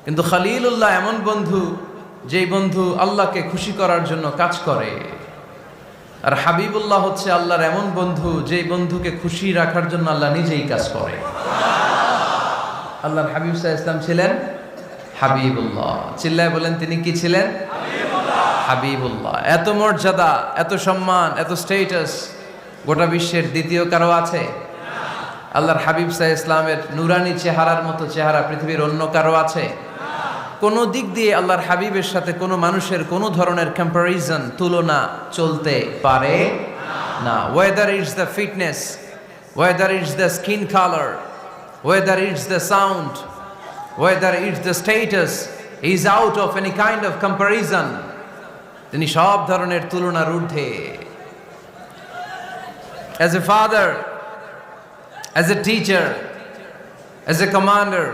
কিন্তু খলিলুল্লাহ এমন বন্ধু, যেই বন্ধু আল্লাহকে খুশি করার জন্য কাজ করে। আর হাবিবুল্লাহ হচ্ছে আল্লাহর এমন বন্ধু, যেই বন্ধুকে খুশি রাখার জন্য আল্লাহ নিজেই কাজ করে। আল্লাহর হাবিব সাল্লাল্লাহু আলাইহি ওয়াসাল্লাম ছিলেন হাবিবুল্লাহ। চিল্লায় বলেন, তিনি কি ছিলেন? হাবিবুল্লাহ। এত মর্যাদা, এত সম্মান, এত স্টেটাস গোটা বিশ্বের দ্বিতীয় কারো আছে? আল্লাহর হাবিব সাল্লাল্লাহু আলাইহি ওয়াসাল্লামের নুরানি চেহারার মতো চেহারা পৃথিবীর অন্য কারো আছে? কোন দিক দিয়ে আল্লাহর হাবিবের সাথে কোনো মানুষের কোনো ধরনের কম্প্যারিজন, তুলনা চলতে পারে না। Whether it's the fitness, whether it's the skin colour, whether it's the sound, whether it's the status, is out of any kind of comparison. তিনি সব ধরনের তুলনার ঊর্ধ্বে। As a father, as a teacher, as a commander,